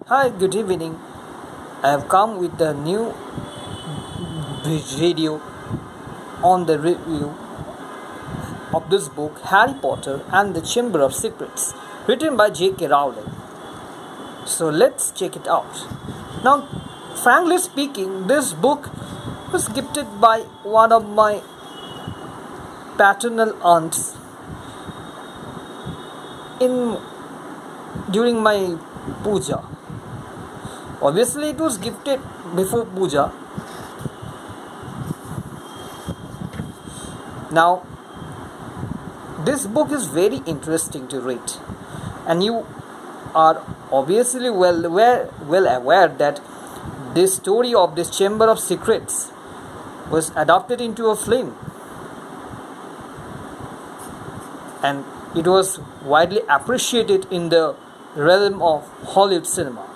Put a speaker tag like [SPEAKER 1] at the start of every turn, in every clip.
[SPEAKER 1] Hi, good evening. I have come with a new video on the review of this book, Harry Potter and the Chamber of Secrets, written by J.K. Rowling. So let's check it out. Now, frankly speaking, this book was gifted by one of my paternal aunts in during my puja. Obviously, it was gifted before puja. Now, this book is very interesting to read, and you are obviously well aware that this story of this Chamber of Secrets was adapted into a film, and it was widely appreciated in the realm of Hollywood cinema.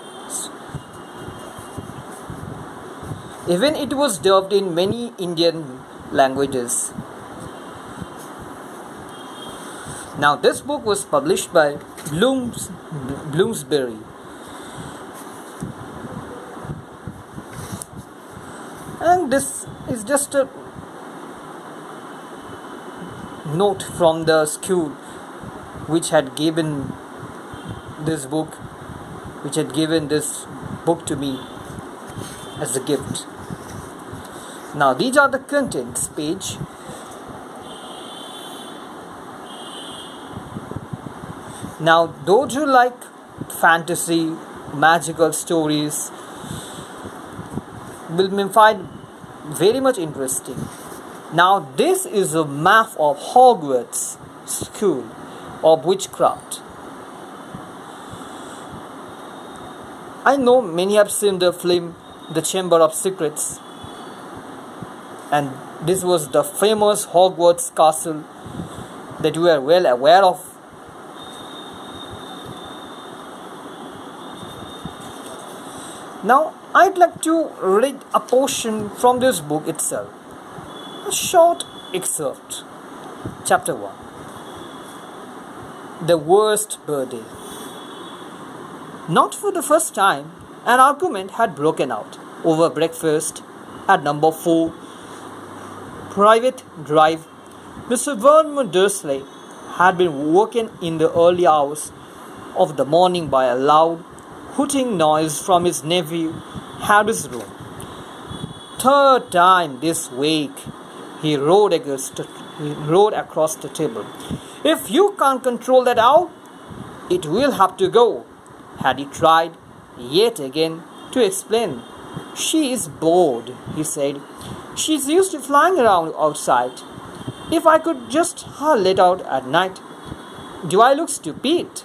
[SPEAKER 1] Even it was dubbed in many Indian languages. Now, this book was published by Bloomsbury, and this is just a note from the school which had given this book, to me as a gift. Now, these are the contents page. Now, those who like fantasy, magical stories will find very much interesting. Now, this is a map of Hogwarts School of Witchcraft. I know many have seen the film The Chamber of Secrets, and this was the famous Hogwarts castle that we are well aware of. Now, I'd like to read a portion from this book itself. A short excerpt. Chapter 1. The Worst Birthday. Not for the first time, an argument had broken out over breakfast at number 4 Private Drive. Mr. Vernon Dursley had been woken in the early hours of the morning by a loud hooting noise from his nephew Harry's room. Third time this week, he roared across the table. If you can't control that owl, it will have to go. Harry tried yet again to explain. She is bored, he said. She's used to flying around outside. If I could just let out at night. Do I look stupid?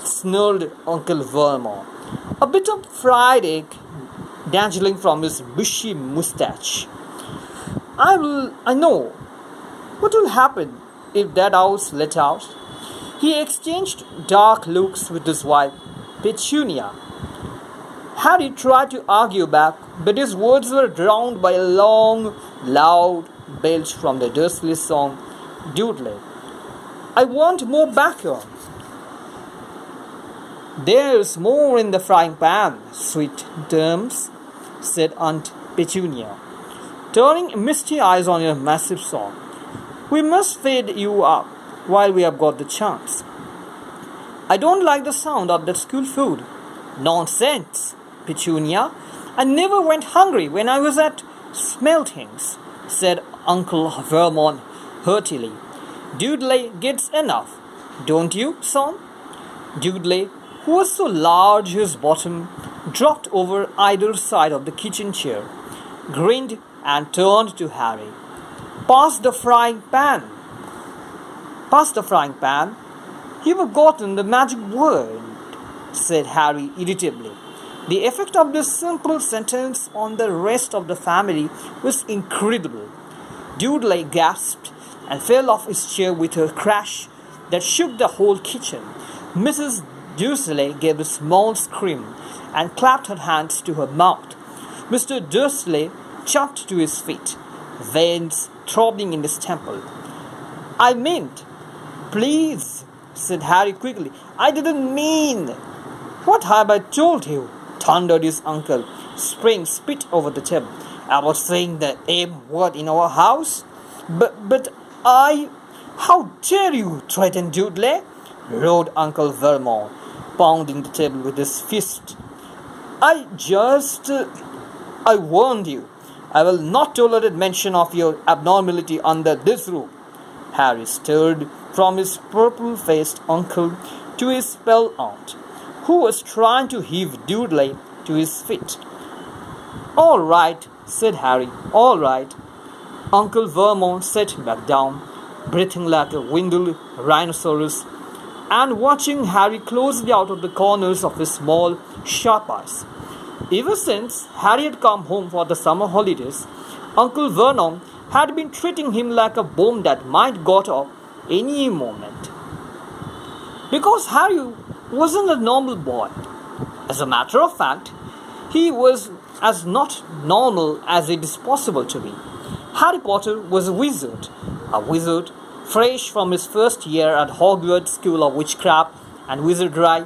[SPEAKER 1] Snarled Uncle Vermont, a bit of fried egg dangling from his bushy moustache. I know. What will happen if that owl's let out? He exchanged dark looks with his wife, Petunia. Harry tried to argue back, but his words were drowned by a long, loud belch from the Dursley song, Dudley. I want more bacon. There's more in the frying pan, sweet terms, said Aunt Petunia, turning misty eyes on your massive song. We must feed you up while we have got the chance. I don't like the sound of that school food. Nonsense, Petunia. I never went hungry when I was at Smeltings, said Uncle Vermont heartily. Dudley gets enough, don't you, son? Dudley, who was so large his bottom dropped over either side of the kitchen chair, grinned and turned to Harry. Pass the frying pan. Pass the frying pan. You've forgotten the magic word, said Harry irritably. The effect of this simple sentence on the rest of the family was incredible. Dudley gasped and fell off his chair with a crash that shook the whole kitchen. Mrs. Dursley gave a small scream and clapped her hands to her mouth. Mr. Dursley jumped to his feet, veins throbbing in his temple. I meant, please, said Harry quickly. I didn't mean. What have I told you? Thundered his uncle, spraying spit over the table. About saying the M word in our house? But I... How dare you threaten Dudley? Roared Uncle Vermont, pounding the table with his fist. I warned you. I will not tolerate mention of your abnormality under this roof. Harry stared from his purple-faced uncle to his pale aunt, who was trying to heave Dudley to his feet. "All right," said Harry, "all right." Uncle Vermont sat back down, breathing like a winded rhinoceros, and watching Harry closely out of the corners of his small, sharp eyes. Ever since Harry had come home for the summer holidays, Uncle Vernon had been treating him like a bomb that might go off any moment. Because Harry wasn't a normal boy. As a matter of fact, he was as not normal as it is possible to be. Harry Potter was a wizard fresh from his first year at Hogwarts School of Witchcraft and Wizardry.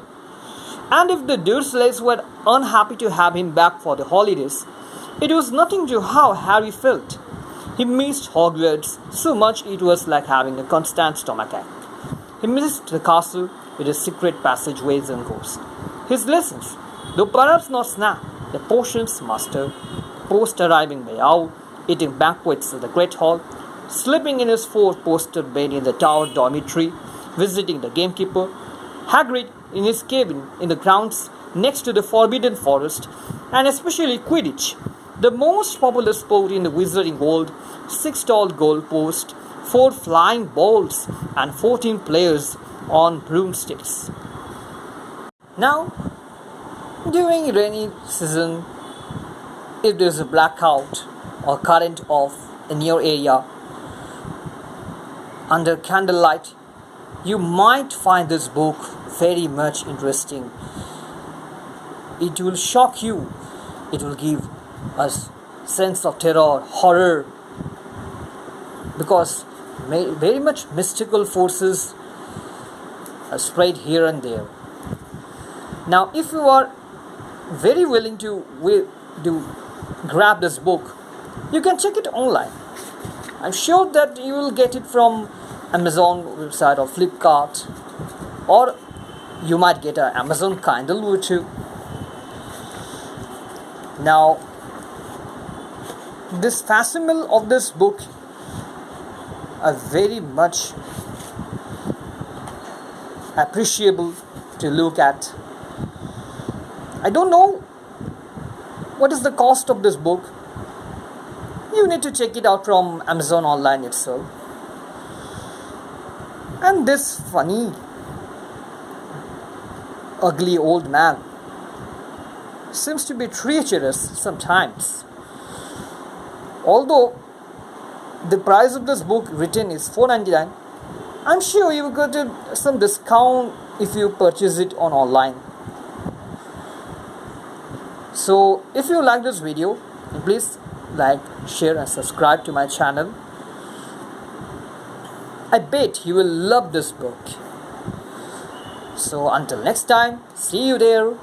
[SPEAKER 1] And if the Dursleys were unhappy to have him back for the holidays, it was nothing to how Harry felt. He missed Hogwarts so much it was like having a constant stomachache. He missed the castle with its secret passageways and ghosts. His lessons, though perhaps not Snap, the potions master, post-arriving Mayau, eating banquets at the Great Hall, sleeping in his four-poster bed in the tower dormitory, visiting the gamekeeper, Hagrid in his cabin in the grounds next to the Forbidden Forest, and especially Quidditch, the most popular sport in the wizarding world, 6 tall goal posts, 4 flying balls, and 14 players on broomsticks. Now, during rainy season, if there's a blackout or current off in your area, under candlelight, you might find this book very much interesting. It will shock you. It will give us sense of terror, horror, because very much mystical forces are spread here and there. Now, if you are very willing to grab this book, you can check it online. I'm sure that you will get it from Amazon website or Flipkart, or you might get an Amazon Kindle too. Now, this facsimile of this book are very much appreciable to look at. I don't know what is the cost of this book. You need to check it out from Amazon online itself. And this funny, ugly old man seems to be treacherous sometimes. Although the price of this book written is $4.99, I'm sure you will get some discount if you purchase it on online. So if you like this video, please like, share and subscribe to my channel. I bet you will love this book. So until next time, see you there.